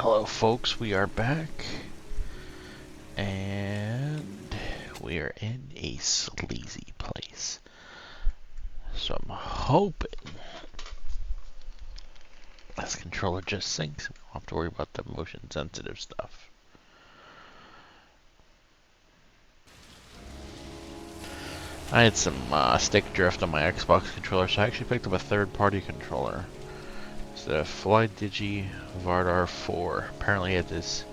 Hello folks, we are back, and we are in a sleazy place. So I'm hoping this controller just syncs and we don't have to worry about the motion sensitive stuff. I had some stick drift on my Xbox controller, so I actually picked up a third-party controller. It's the Flydigi Vardar 4. Apparently it is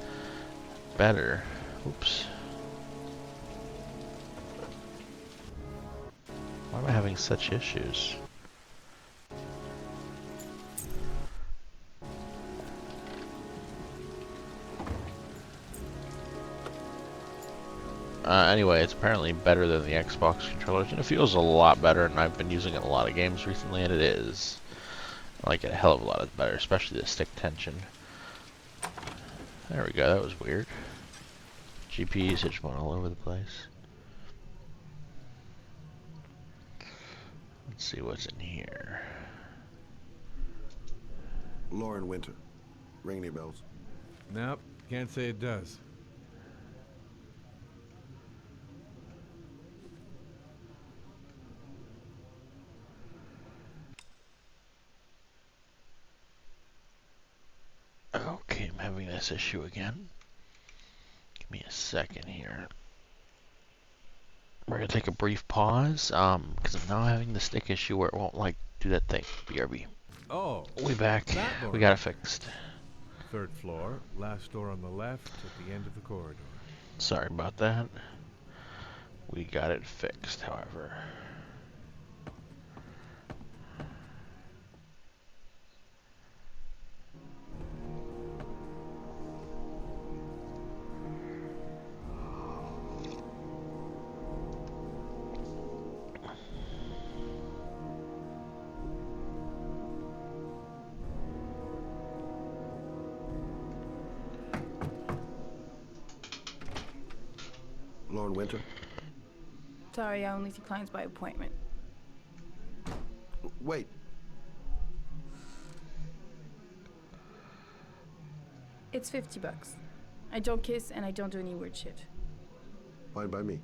better. Oops. Why am I having such issues? Anyway, it's apparently better than the Xbox controllers, and it feels a lot better, and I've been using it in a lot of games recently, and it is. I like it a hell of a lot better, especially the stick tension. There we go, that was weird. GPU usage went all over the place. Let's see what's in here. Lauren Winter. Ring any bells? Nope, can't say it does. Okay, I'm having this issue again. Give me a second here. We're gonna take a brief pause, because I'm now having the stick issue where it won't, like, do that thing. BRB. Oh, We back. that We Lauren. got it fixed. Third floor, last door on the left at the end of the corridor. Sorry about that. We got it fixed, however. Lauren Winter? Sorry, I only see clients by appointment. Wait. It's $50. I don't kiss and I don't do any weird shit. Fine by me.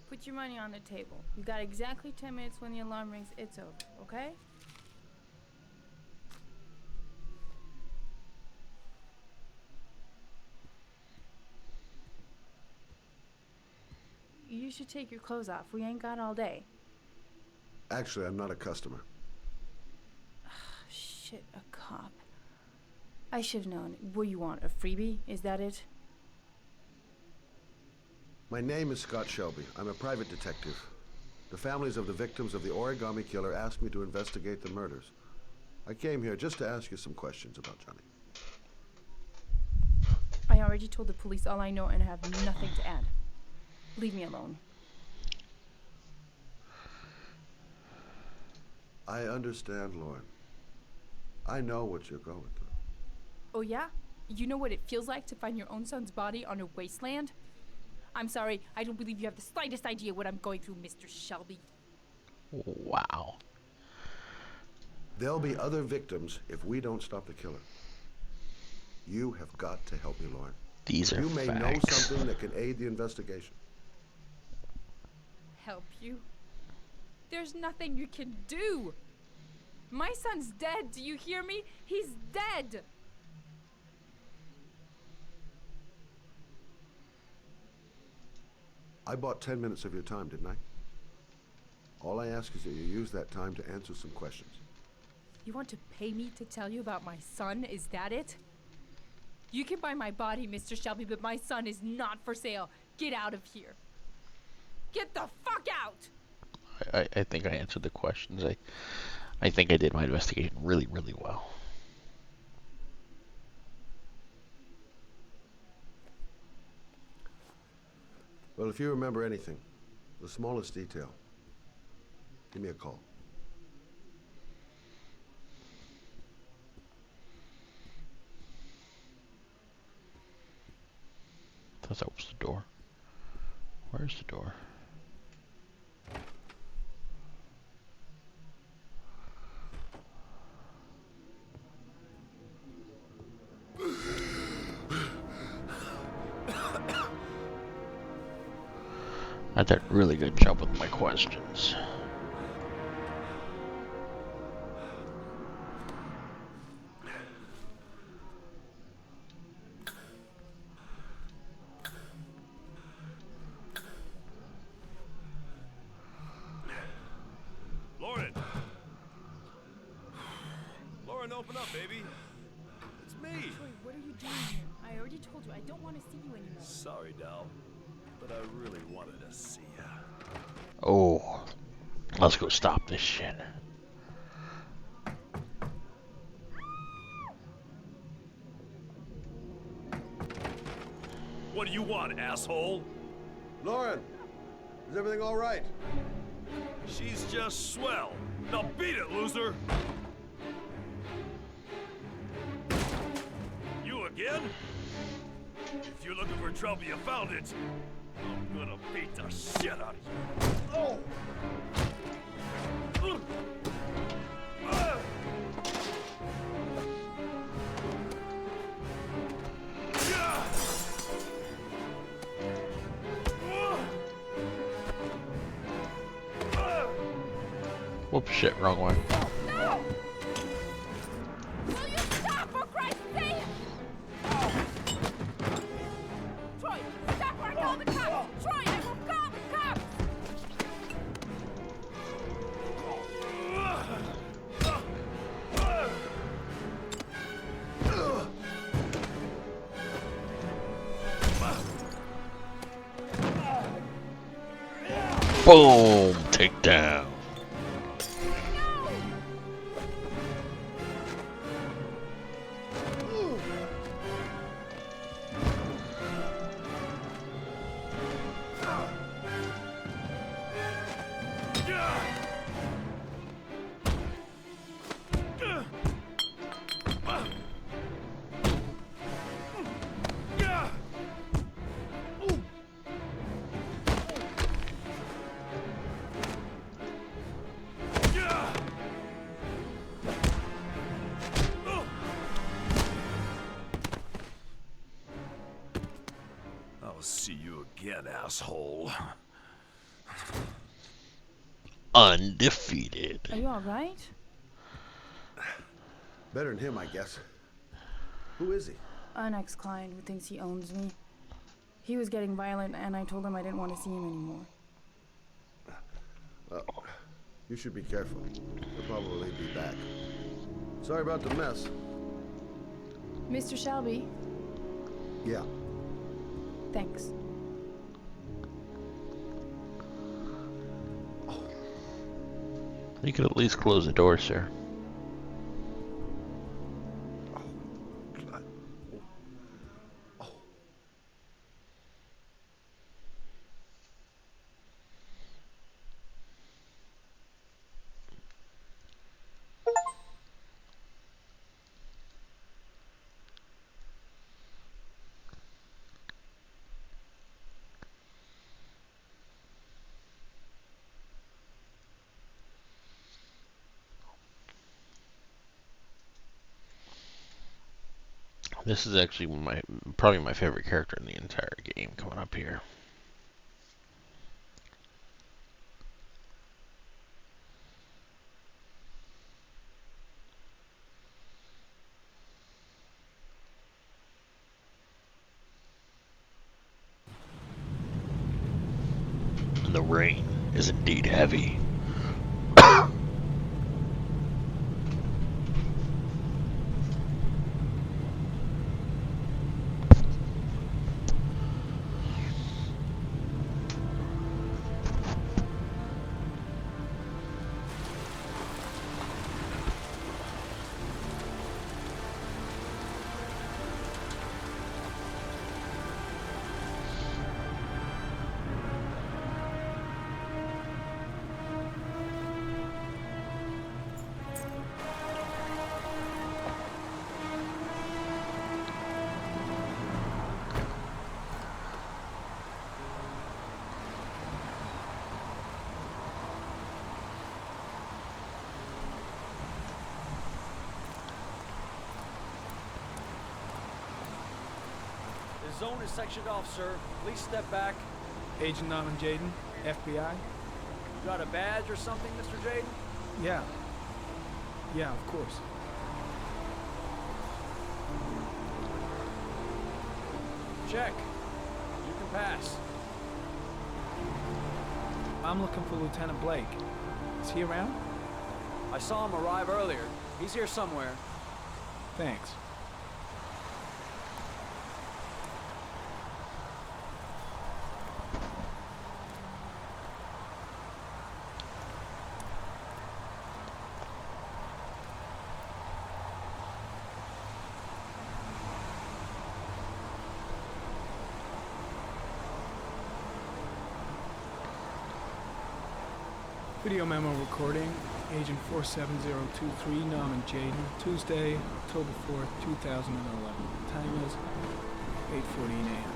Put your money on the table. You got exactly 10 minutes when the alarm rings. It's over, okay? You should take your clothes off. We ain't got all day. Actually, I'm not a customer. Shit, a cop. I should've known. What do you want, a freebie? Is that it? My name is Scott Shelby. I'm a private detective. The families of the victims of the Origami Killer asked me to investigate the murders. I came here just to ask you some questions about Johnny. I already told the police all I know and have nothing to add. Leave me alone. I understand, Lauren. I know what you're going through. Oh yeah? You know what it feels like to find your own son's body on a wasteland? I'm sorry, I don't believe you have the slightest idea what I'm going through, Mr. Shelby. Wow. There'll be other victims if we don't stop the killer. You have got to help me, Lauren. These are You may know facts. something that can aid the investigation. Help you? There's nothing you can do. My son's dead, do you hear me? He's dead! I bought 10 minutes of your time, didn't I? All I ask is that you use that time to answer some questions. You want to pay me to tell you about my son? Is that it? You can buy my body, Mr. Shelby, but my son is not for sale. Get out of here. Get the fuck out! I think I answered the questions. I think I did my investigation really, really well. Well, if you remember anything, the smallest detail, give me a call. Thought that was the door. Where's the door? I did a really good job with my questions. Lauren! Lauren, open up, baby. It's me. Troy, what are you doing here? I already told you I don't want to see you anymore. Sorry, doll. But I really wanted to see ya. Oh, let's go stop this shit. What do you want, asshole? Lauren, is everything all right? She's just swell. Now beat it, loser! You again? If you're looking for trouble, you found it. I'm gonna beat the shit out of you. Oh! Whoops, shit, wrong way. No! Will you stop, for Christ's sake? Troy, stop or I call the cops! Troy, I will call the cops! Boom, takedown. I'll see you again, asshole. Undefeated. Are you alright? Better than him, I guess. Who is he? An ex-client who thinks he owns me. He was getting violent, and I told him I didn't want to see him anymore. Well, you should be careful. He'll probably be back. Sorry about the mess. Mr. Shelby, Yeah. thanks. You could at least close the door, sir. God. Oh. This is actually probably my favorite character in the entire game coming up here. And the rain is indeed heavy. zone is sectioned off, sir. Please step back. Agent Norman Jaden, FBI? You got a badge or something, Mr. Jaden? Yeah. Yeah, of course. Check. You can pass. I'm looking for Lieutenant Blake. Is he around? I saw him arrive earlier. He's here somewhere. Thanks. Video memo recording, Agent 47023, Norman Jaden, Tuesday, October 4th, 2011. Time is 8:14 a.m.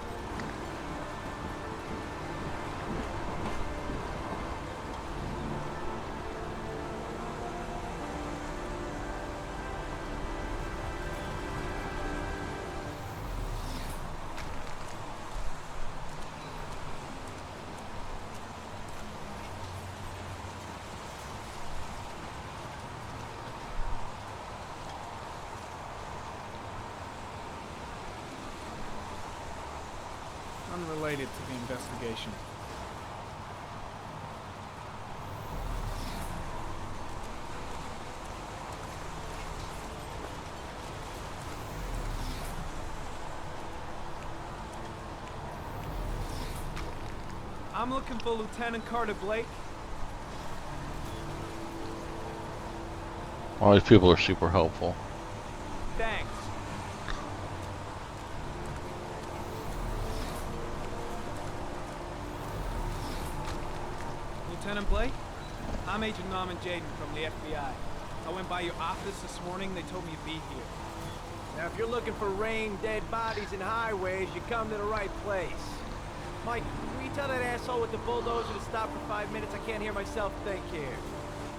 Unrelated to the investigation. I'm looking for Lieutenant Carter Blake. All these people are super helpful. Thanks. Lieutenant Blake? I'm Agent Norman Jaden from the FBI. I went by your office this morning. They told me you'd be here. Now, if you're looking for rain, dead bodies, and highways, you come to the right place. Mike, will you tell that asshole with the bulldozer to stop for 5 minutes? I can't hear myself think here.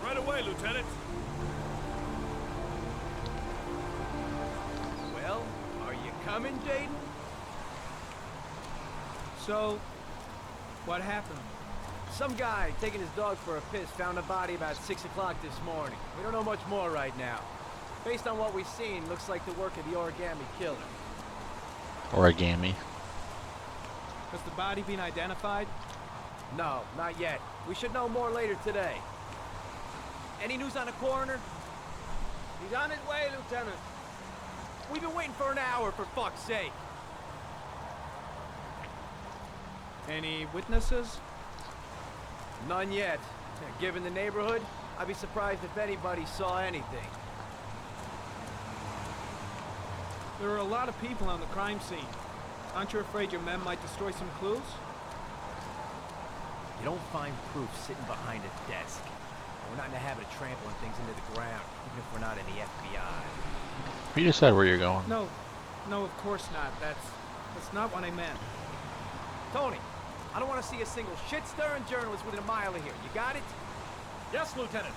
Right away, Lieutenant. Well, are you coming, Jaden? So, what happened? Some guy taking his dog for a piss found a body about 6 o'clock this morning. We don't know much more right now. Based on what we've seen, looks like the work of the Origami Killer. Origami. Has the body been identified? No, not yet. We should know more later today. Any news on the coroner? He's on his way, Lieutenant. We've been waiting for an hour, for fuck's sake. Any witnesses? None yet. Given the neighborhood, I'd be surprised if anybody saw anything. There are a lot of people on the crime scene. Aren't you afraid your men might destroy some clues? You don't find proof sitting behind a desk. We're not in the habit of trampling things into the ground, even if we're not in the FBI. You decide where you're going. No, of course not. That's not what I meant. Tony, I don't want to see a single shit-stirring journalist within a mile of here. You got it? Yes, Lieutenant.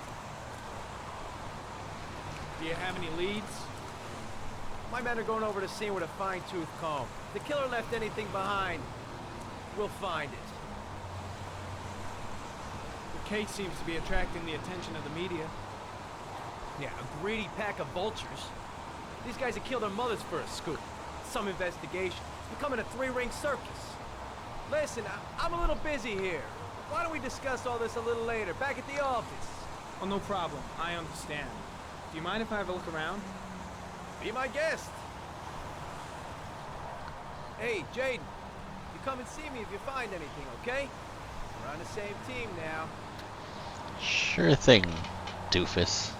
Do you have any leads? My men are going over the scene with a fine-tooth comb. If the killer left anything behind, we'll find it. The case seems to be attracting the attention of the media. Yeah, a greedy pack of vultures. These guys have killed their mothers for a scoop. Some investigation. It's becoming a three-ring circus. Listen, I'm a little busy here. Why don't we discuss all this a little later, back at the office? Oh, no problem. I understand. Do you mind if I have a look around? Be my guest. Hey, Jaden, you come and see me if you find anything, okay? We're on the same team now. Sure thing, doofus.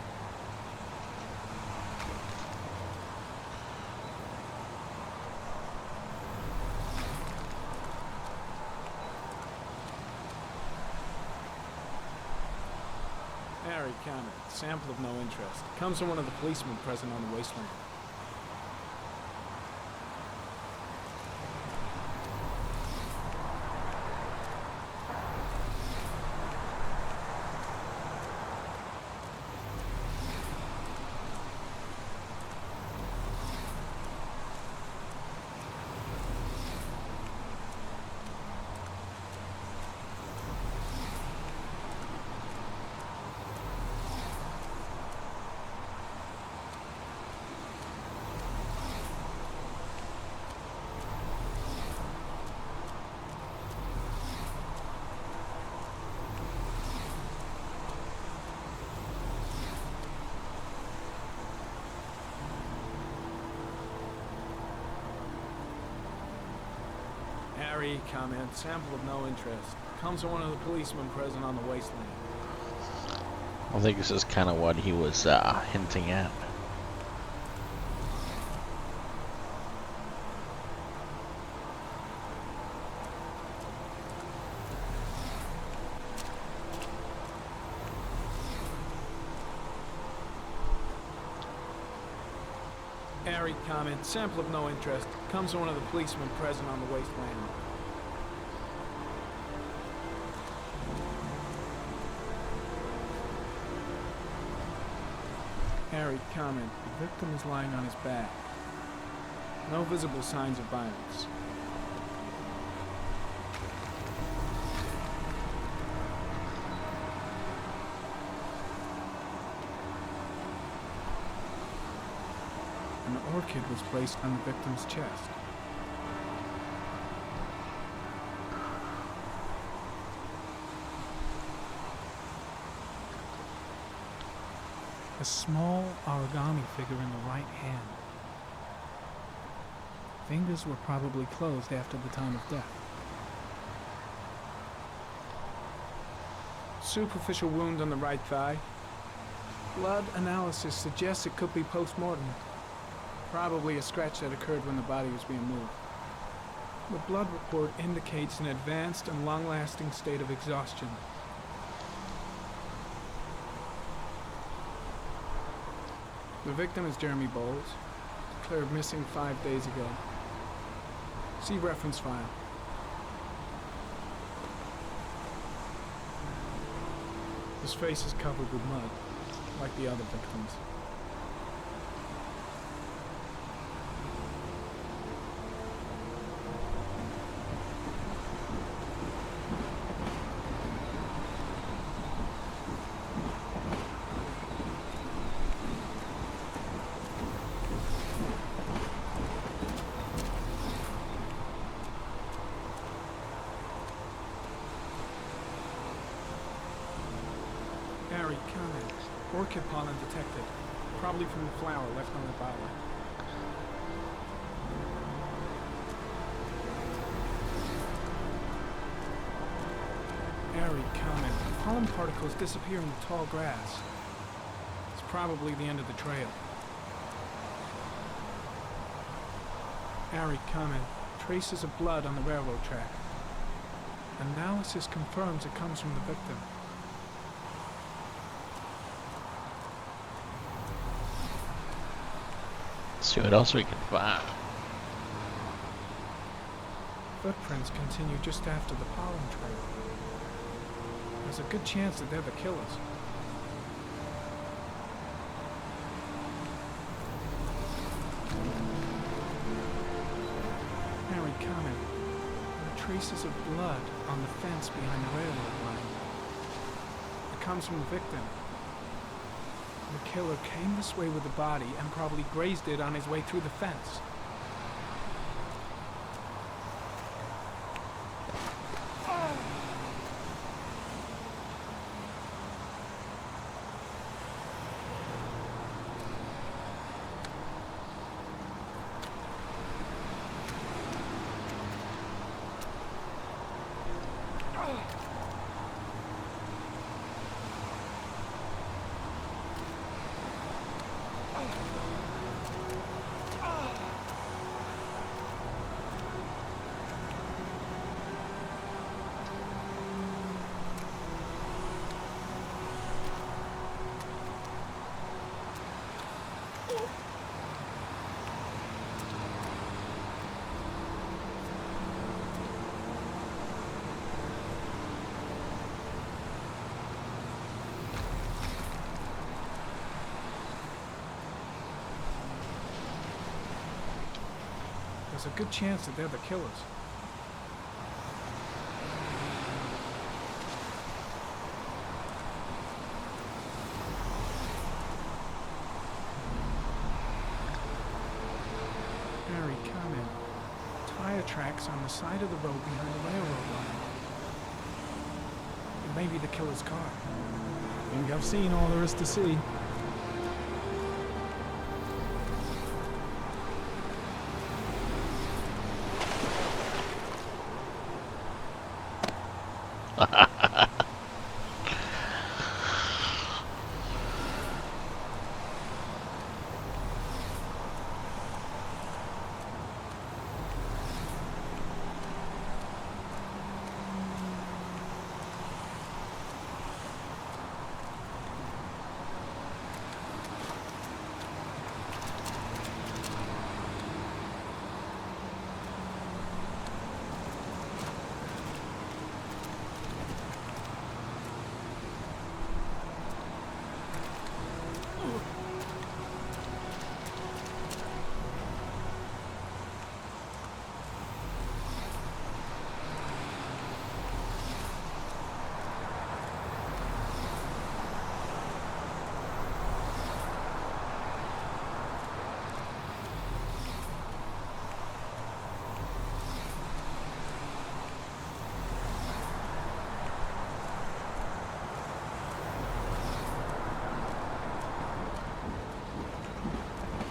Harry Conner, sample of no interest. Comes from one of the policemen present on the wasteland. Harry, comment, sample of no interest. Comes from one of the policemen present on the wasteland. I think this is kind of what he was hinting at. Harry, comment, sample of no interest. Comes from one of the policemen present on the wasteland. Harry, comment, the victim is lying on his back. No visible signs of violence. An orchid was placed on the victim's chest. A small origami figure in the right hand. Fingers were probably closed after the time of death. Superficial wound on the right thigh. Blood analysis suggests it could be post-mortem. Probably a scratch that occurred when the body was being moved. The blood report indicates an advanced and long-lasting state of exhaustion. The victim is Jeremy Bowles, declared missing 5 days ago. See reference file. His face is covered with mud, like the other victims. Harry, comment. Orchid pollen detected. Probably from the flower left on the bottle. Harry, comment. Pollen particles disappear in the tall grass. It's probably the end of the trail. Harry, comment. Traces of blood on the railroad track. Analysis confirms it comes from the victim. See what else we can find. Footprints continue just after the pollen trail. There's a good chance that they're the killers. Harry, comment. There are traces of blood on the fence behind the railroad line. It comes from the victim. The killer came this way with the body and probably grazed it on his way through the fence. There's a good chance that they're the killers. Harry, comment. Tire tracks on the side of the road behind the railroad line. It may be the killer's car. I think I've seen all there is to see.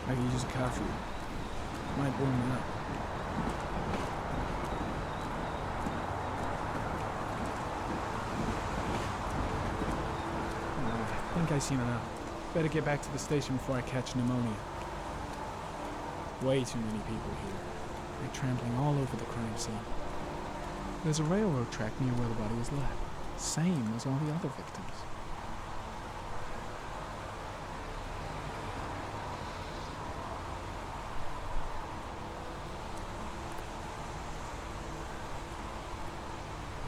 I could use a coffee. Might warm me up. I think I've seen enough. Better get back to the station before I catch pneumonia. Way too many people here. They're trampling all over the crime scene. There's a railroad track near where the body was left. Same as all the other victims.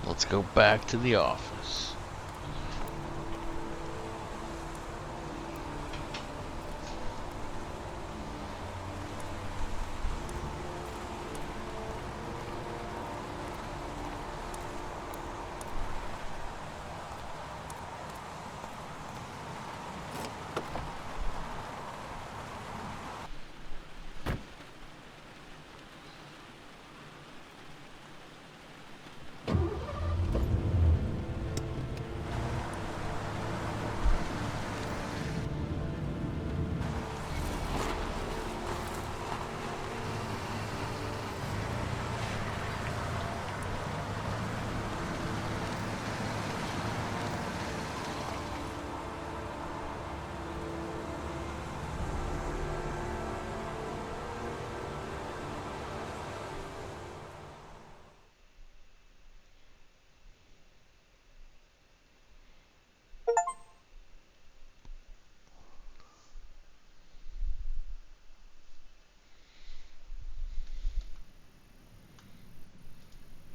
Let's go back to the office.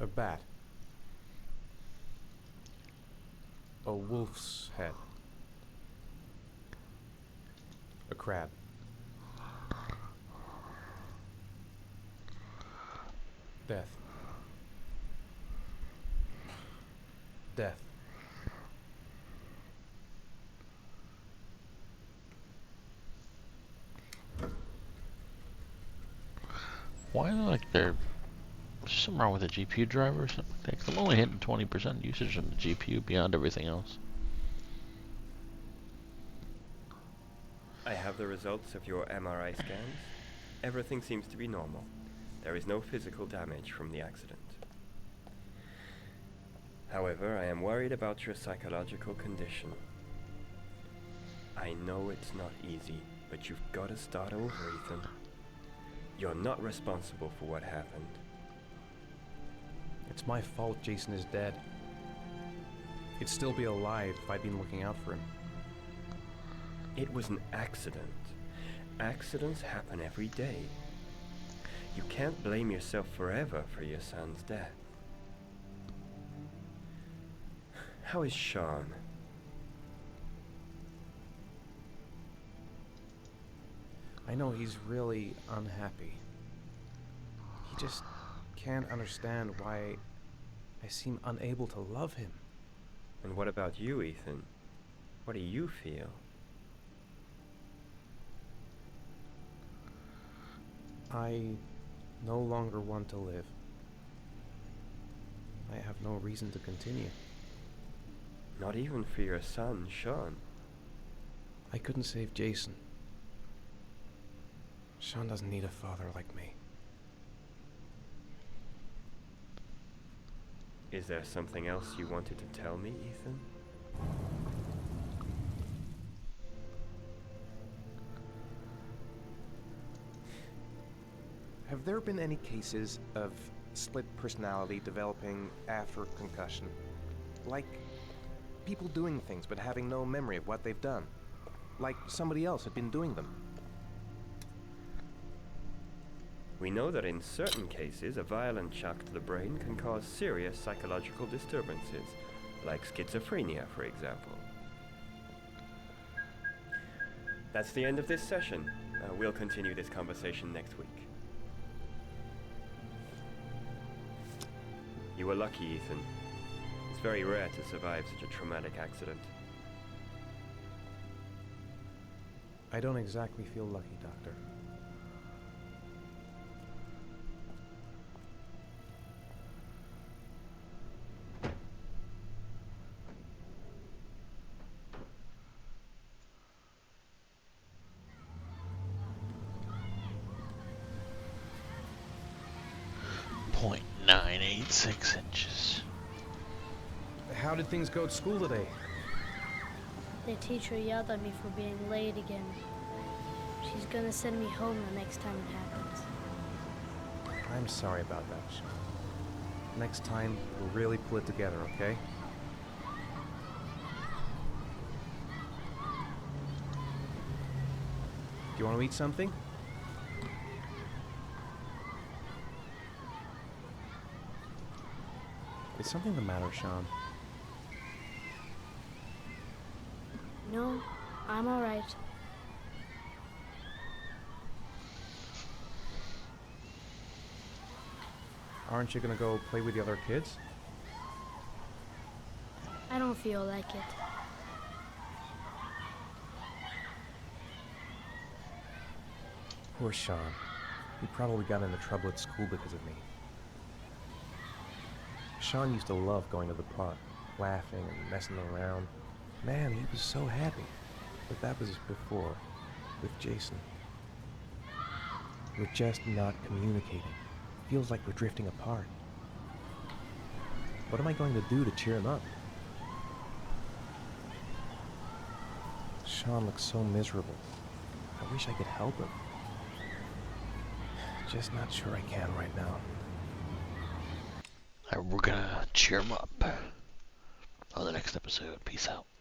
A bat. A wolf's head. A crab. Death. Death. Why like they're something wrong with the GPU driver or something like that? 'Cause I'm only hitting 20% usage on the GPU beyond everything else. I have the results of your MRI scans. Everything seems to be normal. There is no physical damage from the accident. However, I am worried about your psychological condition. I know it's not easy, but you've got to start over, Ethan. You're not responsible for what happened. It's my fault Jason is dead. He'd still be alive if I'd been looking out for him. It was an accident. Accidents happen every day. You can't blame yourself forever for your son's death. How is Sean? I know he's really unhappy. He just can't understand why I seem unable to love him. And what about you, Ethan? What do you feel? I no longer want to live. I have no reason to continue. Not even for your son, Sean. I couldn't save Jason. Sean doesn't need a father like me. Is there something else you wanted to tell me, Ethan? Have there been any cases of split personality developing after concussion? Like people doing things but having no memory of what they've done? Like somebody else had been doing them? We know that in certain cases, a violent shock to the brain can cause serious psychological disturbances, like schizophrenia, for example. That's the end of this session. We'll continue this conversation next week. You were lucky, Ethan. It's very rare to survive such a traumatic accident. I don't exactly feel lucky, Doctor. .986 inches. How did things go at school today? The teacher yelled at me for being late again. She's gonna send me home the next time it happens. I'm sorry about that, Sean. Next time, we'll really pull it together, okay? Do you want to eat something? Is something the matter, Sean? No, I'm alright. Aren't you gonna go play with the other kids? I don't feel like it. Poor Sean. He probably got into trouble at school because of me. Sean used to love going to the park, laughing and messing around. Man, he was so happy. But that was before, with Jason. We're just not communicating. Feels like we're drifting apart. What am I going to do to cheer him up? Sean looks so miserable. I wish I could help him. Just not sure I can right now. Alright, we're gonna cheer him up on the next episode. Peace out.